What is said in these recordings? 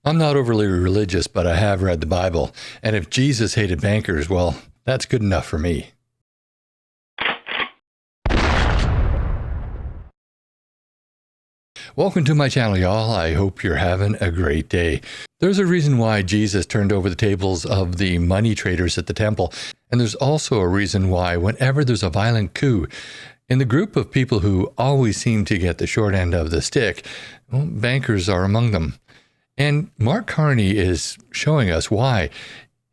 I'm not overly religious, but I have read the Bible. And if Jesus hated bankers, well, that's good enough for me. Welcome to my channel, y'all. I hope you're having a great day. There's a reason why Jesus turned over the tables of the money traders at the temple. And there's also a reason why whenever there's a violent coup, in the group of people who always seem to get the short end of the stick, well, bankers are among them. And Mark Carney is showing us why.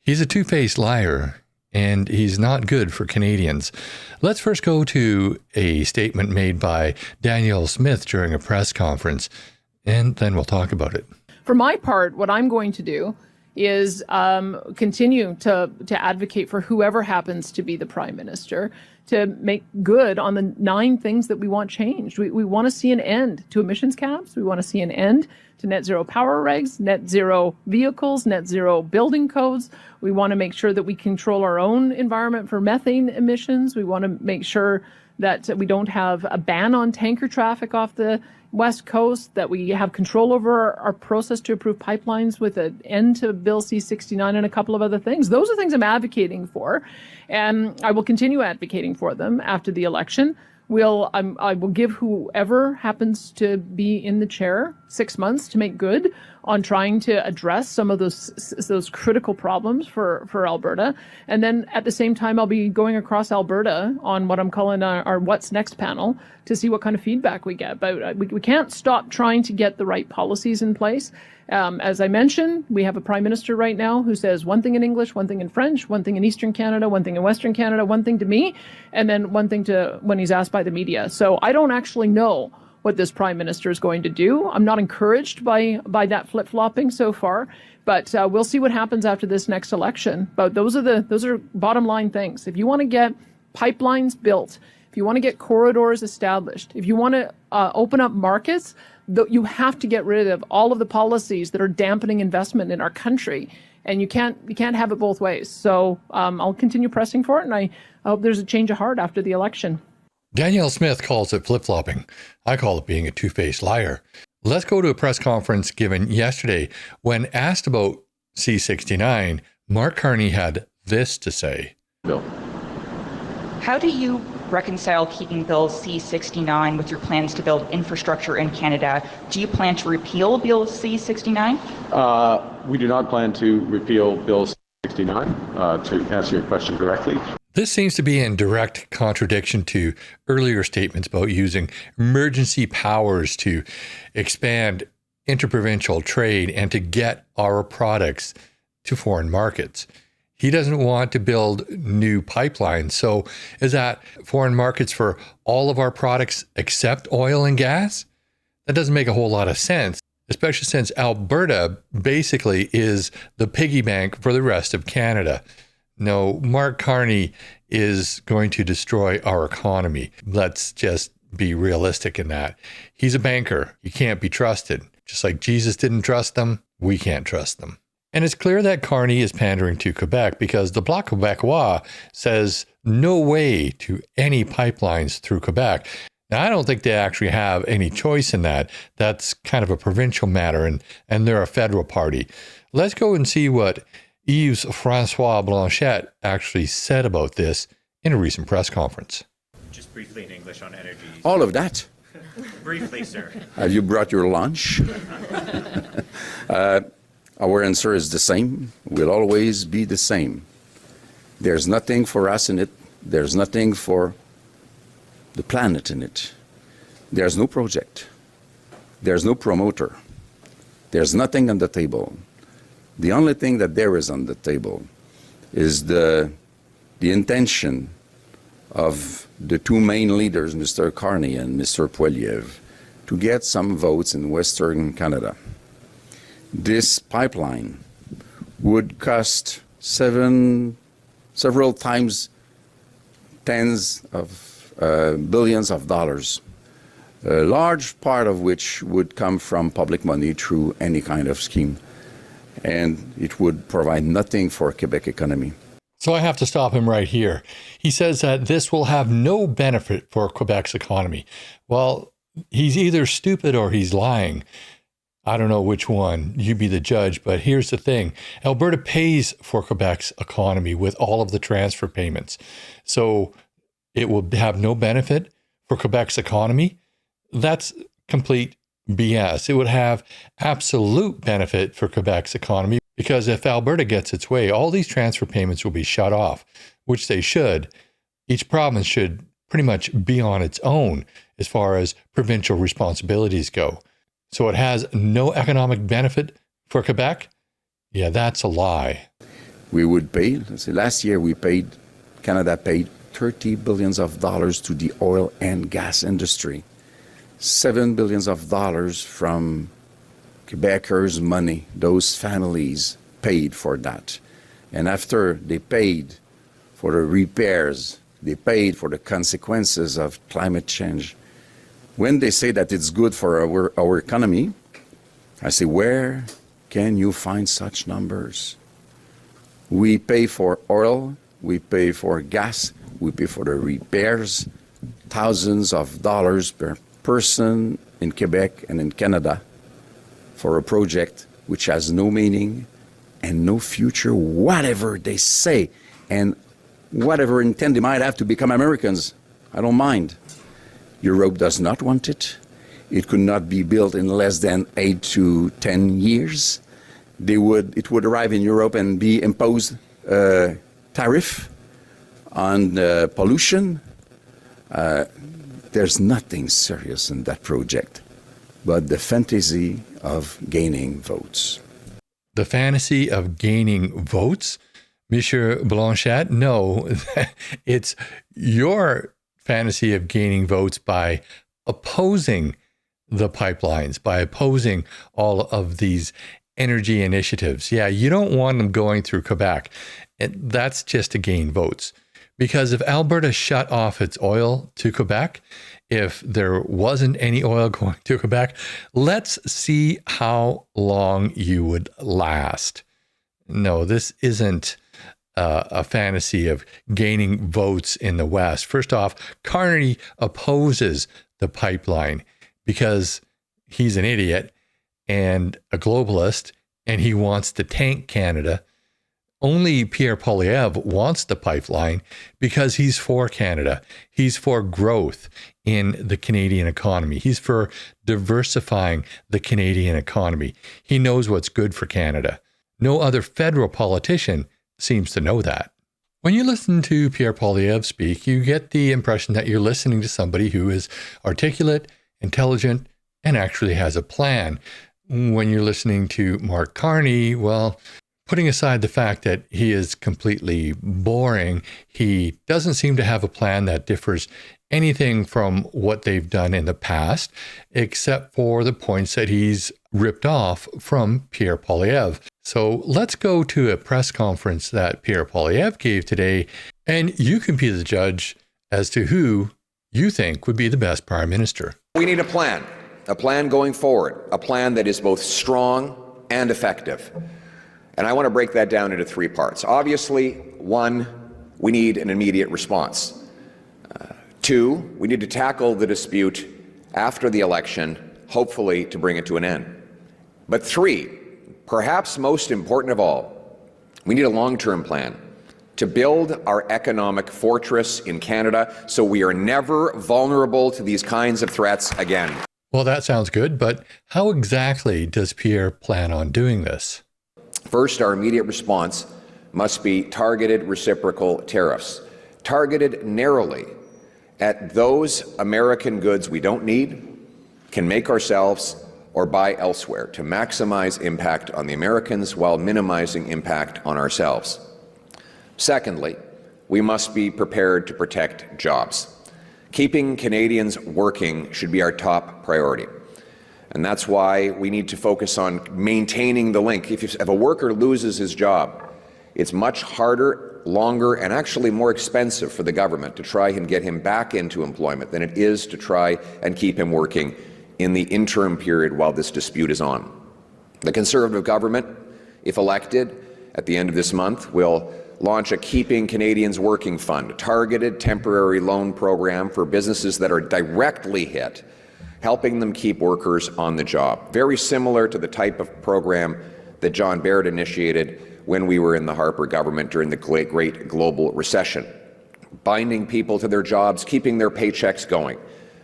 He's a two-faced liar, and he's not good for Canadians. Let's first go to a statement made by Danielle Smith during a press conference, and then we'll talk about it. For my part, what I'm going to do is continue to advocate for whoever happens to be the Prime Minister to make good on the 9 things that we want changed. We want to see an end to emissions caps. We want to see an end to net zero power regs, net zero vehicles, net zero building codes. We want to make sure that we control our own environment for methane emissions. We want to make sure that we don't have a ban on tanker traffic off the West Coast, that we have control over our process to approve pipelines with an end to Bill C-69 and a couple of other things. Those are things I'm advocating for, and I will continue advocating for them after the election. I will give whoever happens to be in the chair 6 months to make good on trying to address some of those critical problems for Alberta. And then at the same time, I'll be going across Alberta on what I'm calling our What's Next panel to see what kind of feedback we get. But we can't stop trying to get the right policies in place. As I mentioned, we have a Prime Minister right now who says one thing in English, one thing in French, one thing in Eastern Canada, one thing in Western Canada, one thing to me, and then one thing to when he's asked by the media. So I don't actually know what this Prime Minister is going to do. I'm not encouraged by that flip-flopping so far, but we'll see what happens after this next election. But those are bottom line things. If you want to get pipelines built, if you want to get corridors established, if you want to open up markets, you have to get rid of all of the policies that are dampening investment in our country. And you can't have it both ways. So I'll continue pressing for it, and I hope there's a change of heart after the election. Danielle Smith calls it flip-flopping. I call it being a two-faced liar. Let's go to a press conference given yesterday. When asked about C-69, Mark Carney had this to say. Bill. How do you reconcile keeping Bill C-69 with your plans to build infrastructure in Canada? Do you plan to repeal Bill C-69? We do not plan to repeal Bill C-69, to answer your question directly. This seems to be in direct contradiction to earlier statements about using emergency powers to expand interprovincial trade and to get our products to foreign markets. He doesn't want to build new pipelines. So is that foreign markets for all of our products except oil and gas? That doesn't make a whole lot of sense, especially since Alberta basically is the piggy bank for the rest of Canada. No, Mark Carney is going to destroy our economy. Let's just be realistic in that. He's a banker. He can't be trusted. Just like Jesus didn't trust them, we can't trust them. And it's clear that Carney is pandering to Quebec because the Bloc Québécois says no way to any pipelines through Quebec. Now, I don't think they actually have any choice in that. That's kind of a provincial matter, and they're a federal party. Let's go and see what Yves-François Blanchet actually said about this in a recent press conference. Just briefly in English on energy. All of that? Briefly, sir. Have you brought your lunch? Our answer is the same, will always be the same. There's nothing for us in it. There's nothing for the planet in it. There's no project. There's no promoter. There's nothing on the table. The only thing that there is on the table is the intention of the two main leaders, Mr. Carney and Mr. Poilievre, to get some votes in Western Canada. This pipeline would cost several times tens of billions of dollars, a large part of which would come from public money through any kind of scheme. And it would provide nothing for Quebec economy. So I have to stop him right here. He says that this will have no benefit for Quebec's economy. Well, he's either stupid or he's lying. I don't know which one. You be the judge. But here's the thing. Alberta pays for Quebec's economy with all of the transfer payments. So it will have no benefit for Quebec's economy. That's complete BS. It would have absolute benefit for Quebec's economy because if Alberta gets its way, all these transfer payments will be shut off, which they should. Each province should pretty much be on its own as far as provincial responsibilities go. So it has no economic benefit for Quebec? Yeah, that's a lie. We would pay, last year Canada paid $30 billion to the oil and gas industry. $7 billion from Quebecers' money, those families paid for that. And after they paid for the repairs, they paid for the consequences of climate change. When they say that it's good for our economy, I say, where can you find such numbers? We pay for oil, we pay for gas, we pay for the repairs, thousands of dollars per person in Quebec and in Canada for a project which has no meaning and no future, whatever they say, and whatever intent they might have to become Americans. I don't mind. Europe does not want it. It could not be built in less than 8 to 10 years. It would arrive in Europe and be imposed tariff on pollution. There's nothing serious in that project but the fantasy of gaining votes. The fantasy of gaining votes? Monsieur Blanchet, no, it's your fantasy of gaining votes by opposing the pipelines, by opposing all of these energy initiatives. Yeah, you don't want them going through Quebec. That's just to gain votes. Because if Alberta shut off its oil to Quebec, if there wasn't any oil going to Quebec, let's see how long you would last. No, this isn't a fantasy of gaining votes in the West. First off, Carney opposes the pipeline because he's an idiot and a globalist, and he wants to tank Canada. Only Pierre Poilievre wants the pipeline because he's for Canada. He's for growth in the Canadian economy. He's for diversifying the Canadian economy. He knows what's good for Canada. No other federal politician seems to know that. When you listen to Pierre Poilievre speak, you get the impression that you're listening to somebody who is articulate, intelligent, and actually has a plan. When you're listening to Mark Carney, well, putting aside the fact that he is completely boring, he doesn't seem to have a plan that differs anything from what they've done in the past, except for the points that he's ripped off from Pierre Poilievre. So let's go to a press conference that Pierre Poilievre gave today, and you can be the judge as to who you think would be the best prime minister. We need a plan going forward, a plan that is both strong and effective. And I want to break that down into 3 parts. Obviously, 1, we need an immediate response. 2, we need to tackle the dispute after the election, hopefully to bring it to an end. But 3, perhaps most important of all, we need a long-term plan to build our economic fortress in Canada so we are never vulnerable to these kinds of threats again. Well, that sounds good, but how exactly does Pierre plan on doing this? First, our immediate response must be targeted reciprocal tariffs, targeted narrowly at those American goods we don't need, can make ourselves, or buy elsewhere to maximize impact on the Americans while minimizing impact on ourselves. Secondly, we must be prepared to protect jobs. Keeping Canadians working should be our top priority. And that's why we need to focus on maintaining the link. If a worker loses his job, it's much harder, longer, and actually more expensive for the government to try and get him back into employment than it is to try and keep him working in the interim period while this dispute is on. The Conservative government, if elected at the end of this month, will launch a Keeping Canadians Working Fund, a targeted temporary loan program for businesses that are directly hit helping them keep workers on the job. Very similar to the type of program that John Baird initiated when we were in the Harper government during the great global recession. Binding people to their jobs, keeping their paychecks going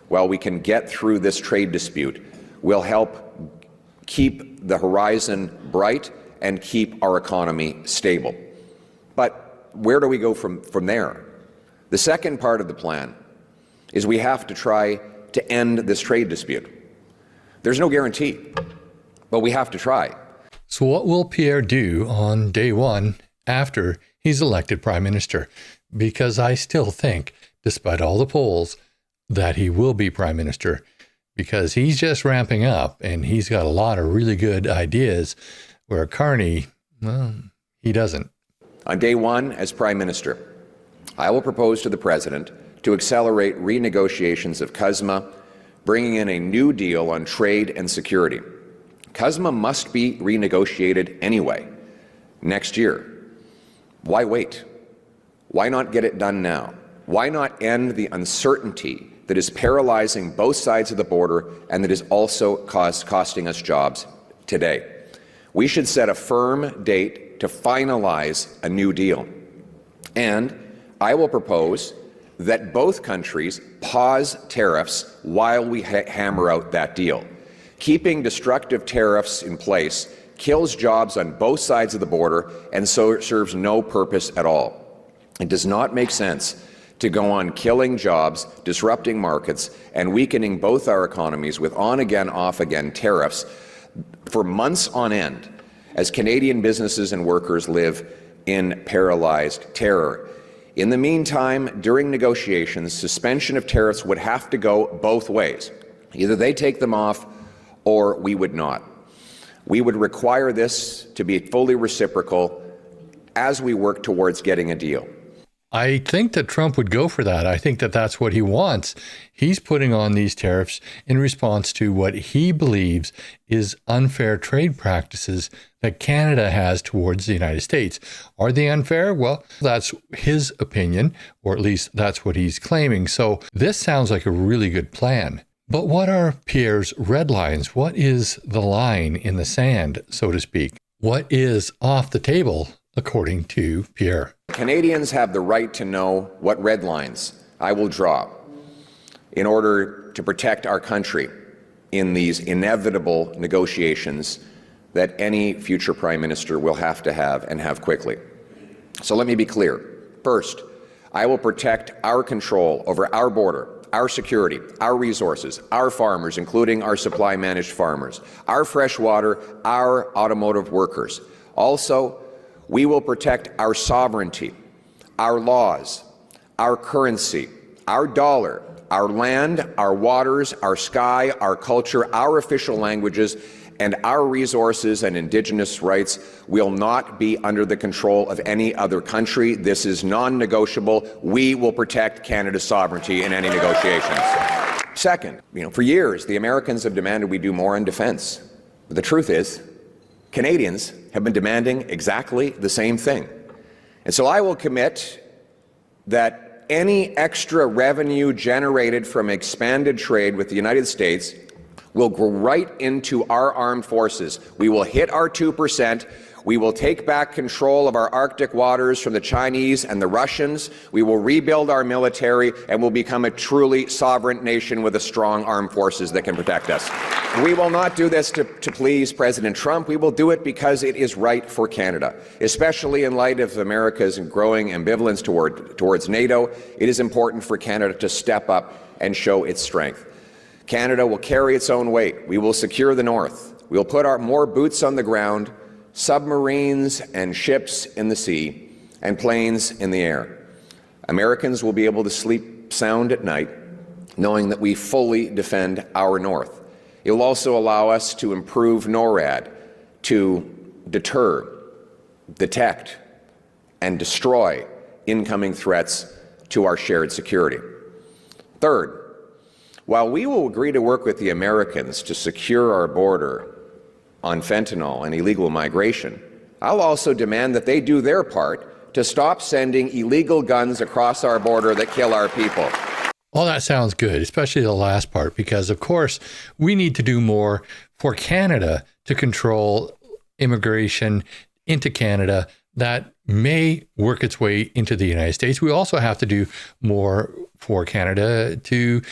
while we can get through this trade dispute will help keep the horizon bright and keep our economy stable. But where do we go from there? The second part of the plan is we have to try to end this trade dispute. There's no guarantee, but we have to try. So what will Pierre do on day one after he's elected Prime Minister? Because I still think, despite all the polls, that he will be Prime Minister, because he's just ramping up and he's got a lot of really good ideas, where Carney, well, he doesn't. On day one, as Prime Minister, I will propose to the President to accelerate renegotiations of CUSMA, bringing in a new deal on trade and security. CUSMA must be renegotiated anyway, next year. Why wait? Why not get it done now? Why not end the uncertainty that is paralyzing both sides of the border and that is also costing us jobs today? We should set a firm date to finalize a new deal. And I will propose that both countries pause tariffs while we hammer out that deal. Keeping destructive tariffs in place kills jobs on both sides of the border and so serves no purpose at all. It does not make sense to go on killing jobs, disrupting markets, and weakening both our economies with on-again, off-again tariffs for months on end as Canadian businesses and workers live in paralyzed terror. In the meantime, during negotiations, suspension of tariffs would have to go both ways. Either they take them off or we would not. We would require this to be fully reciprocal as we work towards getting a deal. I think that Trump would go for that. I think that that's what he wants. He's putting on these tariffs in response to what he believes is unfair trade practices that Canada has towards the United States. Are they unfair? Well, that's his opinion, or at least that's what he's claiming. So this sounds like a really good plan. But what are Pierre's red lines? What is the line in the sand, so to speak? What is off the table, according to Pierre? Canadians have the right to know what red lines I will draw in order to protect our country in these inevitable negotiations that any future Prime Minister will have to have and have quickly. So let me be clear. First, I will protect our control over our border, our security, our resources, our farmers, including our supply-managed farmers, our fresh water, our automotive workers. Also, we will protect our sovereignty, our laws, our currency, our dollar, our land, our waters, our sky, our culture, our official languages, and our resources and Indigenous rights will not be under the control of any other country. This is non-negotiable. We will protect Canada's sovereignty in any negotiations. Second, for years, the Americans have demanded we do more on defense. But the truth is, Canadians have been demanding exactly the same thing. And so I will commit that any extra revenue generated from expanded trade with the United States will go right into our armed forces. We will hit our 2%. We will take back control of our Arctic waters from the Chinese and the Russians. We will rebuild our military and will become a truly sovereign nation with a strong armed forces that can protect us. We will not do this to please President Trump. We will do it because it is right for Canada, especially in light of America's growing ambivalence towards NATO. It is important for Canada to step up and show its strength. Canada will carry its own weight. We will secure the North. We will put our more boots on the ground, submarines and ships in the sea, and planes in the air. Americans will be able to sleep sound at night, knowing that we fully defend our North. It will also allow us to improve NORAD, to deter, detect, and destroy incoming threats to our shared security. Third, while we will agree to work with the Americans to secure our border on fentanyl and illegal migration, I'll also demand that they do their part to stop sending illegal guns across our border that kill our people. All that sounds good, especially the last part, because of course we need to do more for Canada to control immigration into Canada that may work its way into the United States. We also have to do more for Canada to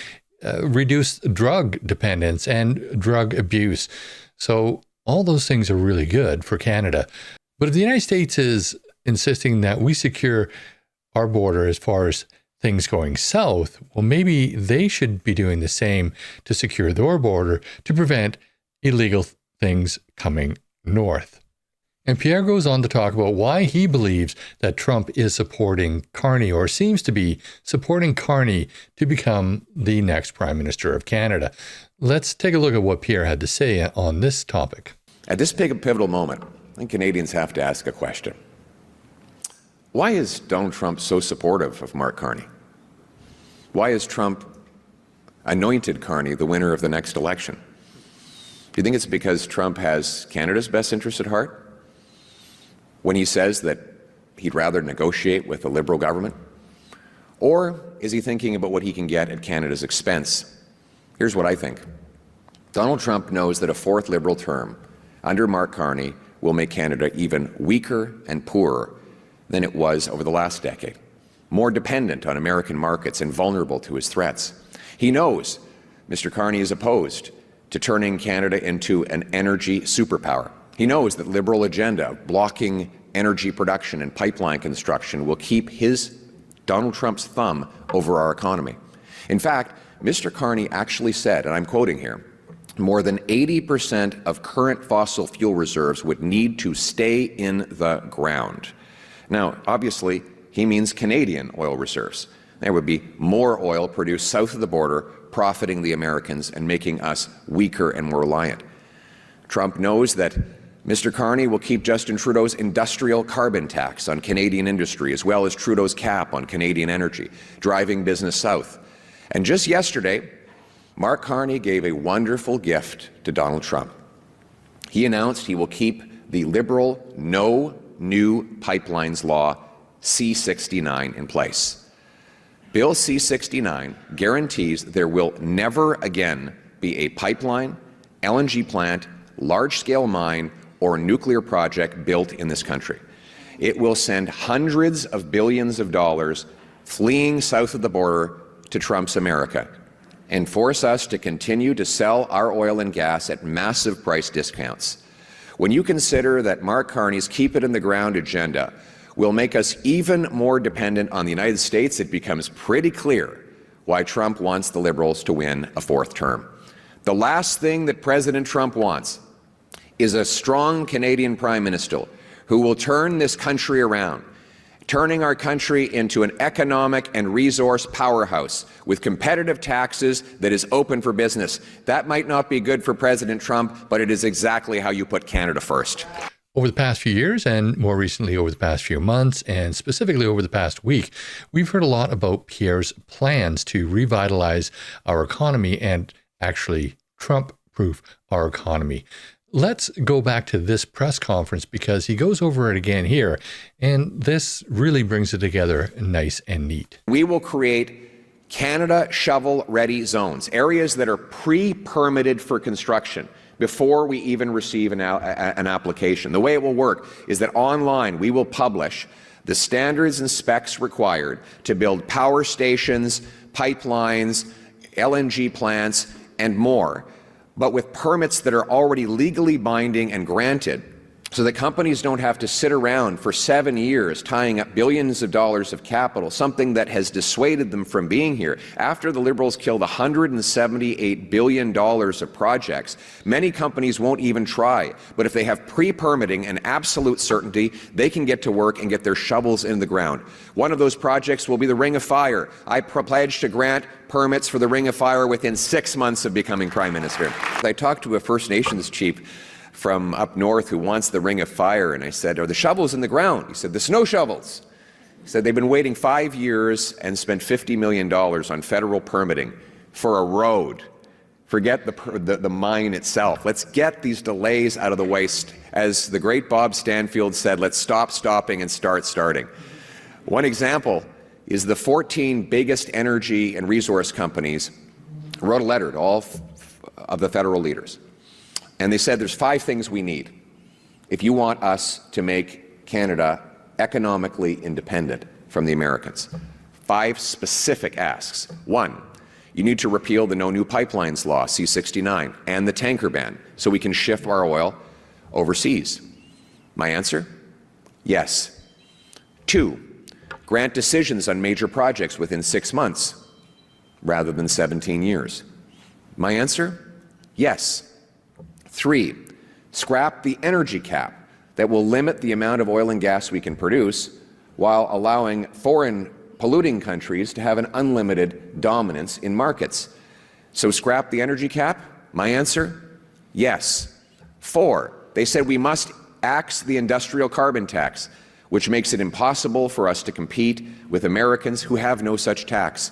reduce drug dependence and drug abuse. So all those things are really good for Canada. But if the United States is insisting that we secure our border as far as things going south, well, maybe they should be doing the same to secure their border to prevent illegal things coming north. And Pierre goes on to talk about why he believes that Trump is supporting Carney, or seems to be supporting Carney, to become the next Prime Minister of Canada. Let's take a look at what Pierre had to say on this topic. At this pivotal moment, I think Canadians have to ask a question. Why is Donald Trump so supportive of Mark Carney? Why has Trump anointed Carney the winner of the next election? Do you think it's because Trump has Canada's best interest at heart when he says that he'd rather negotiate with a Liberal government? Or is he thinking about what he can get at Canada's expense? Here's what I think. Donald Trump knows that a fourth Liberal term under Mark Carney will make Canada even weaker and poorer than it was over the last decade, more dependent on American markets and vulnerable to his threats. He knows Mr. Carney is opposed to turning Canada into an energy superpower. He knows that Liberal agenda blocking energy production and pipeline construction will keep Donald Trump's thumb over our economy. In fact, Mr. Carney actually said, and I'm quoting here, more than 80% of current fossil fuel reserves would need to stay in the ground. Now, obviously, he means Canadian oil reserves. There would be more oil produced south of the border, profiting the Americans and making us weaker and more reliant. Trump knows that Mr. Carney will keep Justin Trudeau's industrial carbon tax on Canadian industry, as well as Trudeau's cap on Canadian energy, driving business south. And just yesterday, Mark Carney gave a wonderful gift to Donald Trump. He announced he will keep the Liberal No New Pipelines Law C-69 in place. Bill C-69 guarantees there will never again be a pipeline, LNG plant, large-scale mine, or nuclear project built in this country. It will send hundreds of billions of dollars fleeing south of the border to Trump's America and force us to continue to sell our oil and gas at massive price discounts. When you consider that Mark Carney's Keep It in the Ground agenda will make us even more dependent on the United States, it becomes pretty clear why Trump wants the Liberals to win a fourth term. The last thing that President Trump wants is a strong Canadian Prime Minister who will turn this country around, turning our country into an economic and resource powerhouse with competitive taxes that is open for business. That might not be good for President Trump, but it is exactly how you put Canada first. Over the past few years, and more recently over the past few months, and specifically over the past week, we've heard a lot about Pierre's plans to revitalize our economy and actually Trump-proof our economy. Let's go back to this press conference because he goes over it again here, and this really brings it together nice and neat. We will create Canada shovel-ready zones, areas that are pre-permitted for construction before we even receive an application. The way it will work is that online we will publish the standards and specs required to build power stations, pipelines, LNG plants, and more, but with permits that are already legally binding and granted, so that companies don't have to sit around for 7 years tying up billions of dollars of capital, something that has dissuaded them from being here. After the Liberals killed $178 billion of projects, many companies won't even try. But if they have pre-permitting and absolute certainty, they can get to work and get their shovels in the ground. One of those projects will be the Ring of Fire. I pledge to grant permits for the Ring of Fire within 6 months of becoming Prime Minister. I talked to a First Nations chief from up north who wants the Ring of Fire, and I said, "Are the shovels in the ground?" He said, "The snow shovels." He said, "They've been waiting 5 years and spent $50 million on federal permitting for a road. Forget the mine itself. Let's get these delays out of the way. As the great Bob Stanfield said, let's stop stopping and start starting." One example is the 14 biggest energy and resource companies wrote a letter to all of the federal leaders. And they said there's 5 things we need if you want us to make Canada economically independent from the Americans. 5 specific asks. 1, you need to repeal the No New Pipelines Law, C-69, and the tanker ban so we can ship our oil overseas. My answer? Yes. 2, grant decisions on major projects within 6 months rather than 17 years. My answer? Yes. 3, scrap the energy cap that will limit the amount of oil and gas we can produce while allowing foreign polluting countries to have an unlimited dominance in markets. So scrap the energy cap? My answer? Yes. 4, they said we must axe the industrial carbon tax, which makes it impossible for us to compete with Americans who have no such tax.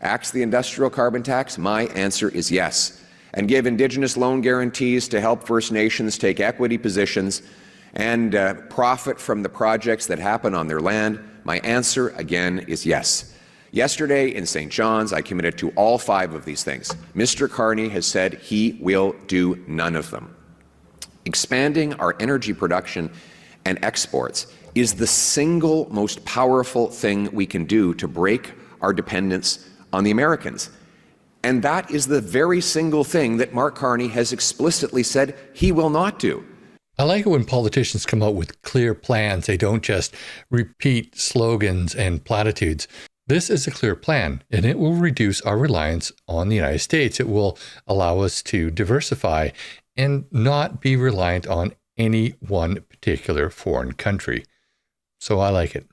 Axe the industrial carbon tax? My answer is yes. And give Indigenous loan guarantees to help First Nations take equity positions and profit from the projects that happen on their land? My answer, again, is yes. Yesterday in St. John's, I committed to all 5 of these things. Mr. Carney has said he will do none of them. Expanding our energy production and exports is the single most powerful thing we can do to break our dependence on the Americans. And that is the very single thing that Mark Carney has explicitly said he will not do. I like it when politicians come out with clear plans. They don't just repeat slogans and platitudes. This is a clear plan, and it will reduce our reliance on the United States. It will allow us to diversify and not be reliant on any one particular foreign country. So I like it.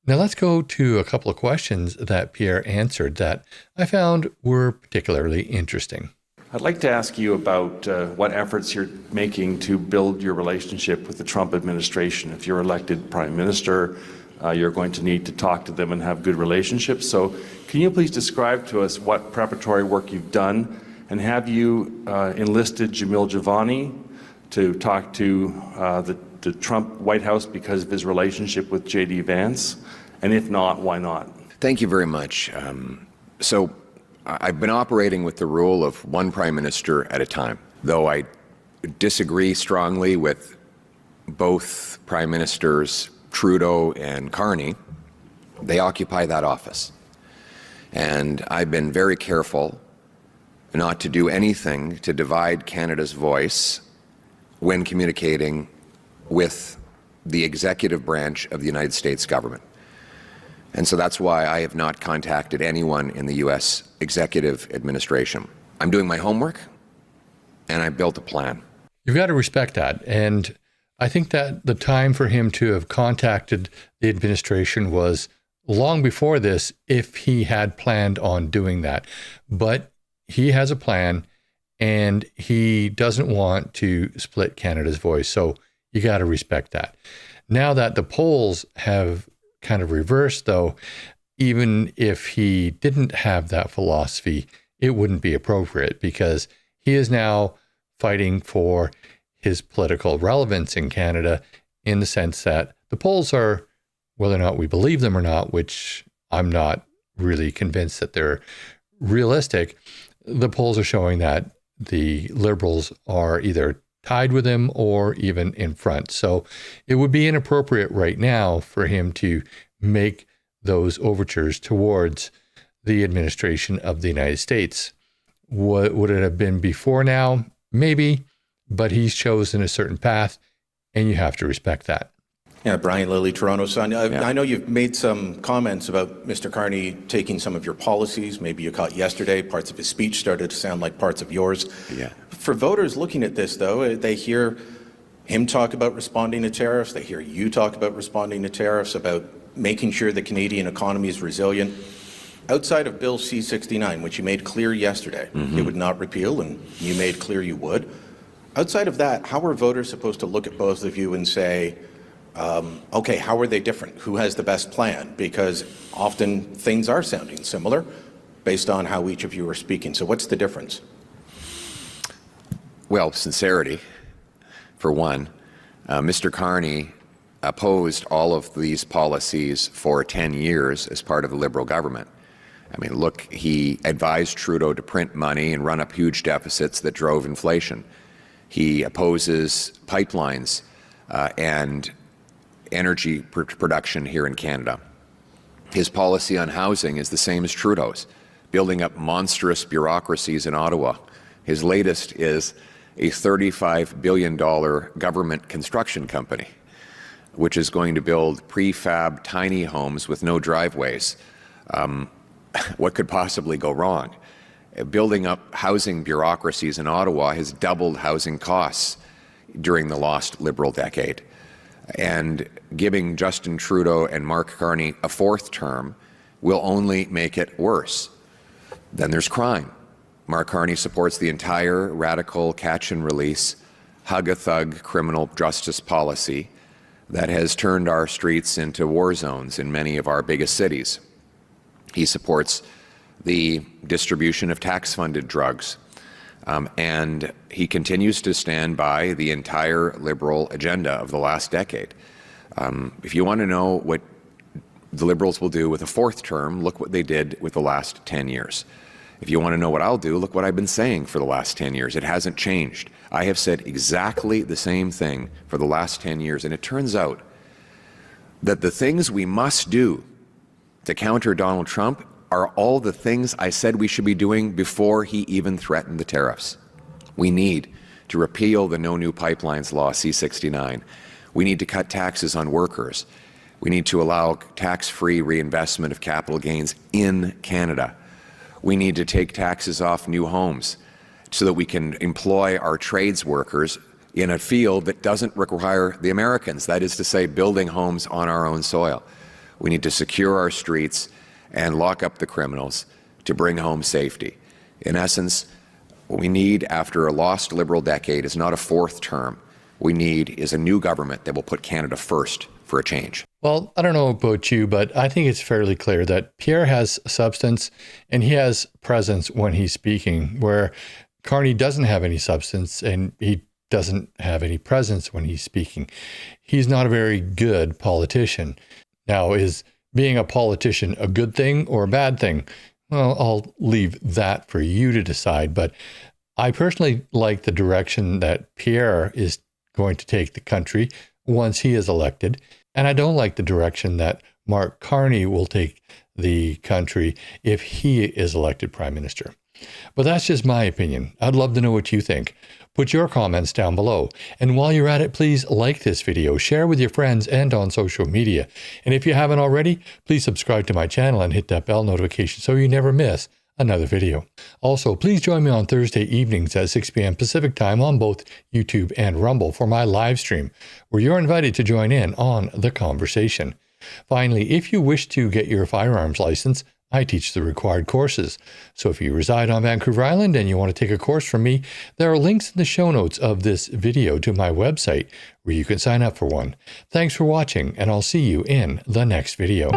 Now let's go to a couple of questions that Pierre answered that I found were particularly interesting. I'd like to ask you about what efforts you're making to build your relationship with the Trump administration. If you're elected Prime Minister, you're going to need to talk to them and have good relationships. So can you please describe to us what preparatory work you've done, and have you enlisted Jamil Javani to talk to the Trump White House because of his relationship with J.D. Vance? And if not, why not? Thank you very much. So I've been operating with the rule of one prime minister at a time, though I disagree strongly with both Prime Ministers Trudeau and Carney. They occupy that office. And I've been very careful not to do anything to divide Canada's voice when communicating with the executive branch of the United States government. And so that's why I have not contacted anyone in the U.S. executive administration. I'm doing my homework, and I built a plan. You've got to respect that. And I think that the time for him to have contacted the administration was long before this, if he had planned on doing that. But he has a plan, and he doesn't want to split Canada's voice. So you got to respect that. Now that the polls have kind of reversed, though, even if he didn't have that philosophy, it wouldn't be appropriate, because he is now fighting for his political relevance in Canada, in the sense that the polls are, whether or not we believe them or not, which I'm not really convinced that they're realistic, the polls are showing that the Liberals are either tied with him or even in front. So it would be inappropriate right now for him to make those overtures towards the administration of the United States. Would it have been before now? Maybe, but he's chosen a certain path, and you have to respect that. Yeah, Brian Lilly, Toronto Sun. I know you've made some comments about Mr. Carney taking some of your policies. Maybe you caught yesterday, parts of his speech started to sound like parts of yours. Yeah. For voters looking at this, though, they hear him talk about responding to tariffs. They hear you talk about responding to tariffs, about making sure the Canadian economy is resilient. Outside of Bill C-69, which you made clear yesterday, you would not repeal, and you made clear you would. Outside of that, how are voters supposed to look at both of you and say, okay, how are they different? Who has the best plan? Because often things are sounding similar based on how each of you are speaking. So what's the difference? Well, sincerity, for one. Mr. Carney opposed all of these policies for 10 years as part of the Liberal government. I mean, look, he advised Trudeau to print money and run up huge deficits that drove inflation. He opposes pipelines and energy production here in Canada. His policy on housing is the same as Trudeau's, building up monstrous bureaucracies in Ottawa. His latest is a $35 billion government construction company, which is going to build prefab tiny homes with no driveways. What could possibly go wrong? Building up housing bureaucracies in Ottawa has doubled housing costs during the lost Liberal decade. And giving Justin Trudeau and Mark Carney a fourth term will only make it worse. Then there's crime. Mark Carney supports the entire radical catch-and-release, hug-a-thug criminal justice policy that has turned our streets into war zones in many of our biggest cities. He supports the distribution of tax-funded drugs, and he continues to stand by the entire Liberal agenda of the last decade. If you want to know what the Liberals will do with a fourth term, look what they did with the last 10 years. If you want to know what I'll do, look what I've been saying for the last 10 years. It hasn't changed. I have said exactly the same thing for the last 10 years, and it turns out that the things we must do to counter Donald Trump are all the things I said we should be doing before he even threatened the tariffs. We need to repeal the No New Pipelines Law, C-69. We need to cut taxes on workers. We need to allow tax-free reinvestment of capital gains in Canada. We need to take taxes off new homes so that we can employ our trades workers in a field that doesn't require the Americans, that is to say, building homes on our own soil. We need to secure our streets and lock up the criminals to bring home safety. In essence, what we need after a lost Liberal decade is not a fourth term. We need is a new government that will put Canada first for a change. Well, I don't know about you, but I think it's fairly clear that Pierre has substance and he has presence when he's speaking, where Carney doesn't have any substance and he doesn't have any presence when he's speaking. He's not a very good politician. Now, is being a politician a good thing or a bad thing? Well, I'll leave that for you to decide, but I personally like the direction that Pierre is going to take the country once he is elected, and I don't like the direction that Mark Carney will take the country if he is elected Prime Minister. But that's just my opinion. I'd love to know what you think. Put your comments down below. And while you're at it, please like this video, share with your friends and on social media. And if you haven't already, please subscribe to my channel and hit that bell notification so you never miss another video. Also, please join me on Thursday evenings at 6 p.m. Pacific time on both YouTube and Rumble for my live stream, where you're invited to join in on the conversation. Finally, if you wish to get your firearms license, I teach the required courses. So if you reside on Vancouver Island and you want to take a course from me, there are links in the show notes of this video to my website where you can sign up for one. Thanks for watching, and I'll see you in the next video.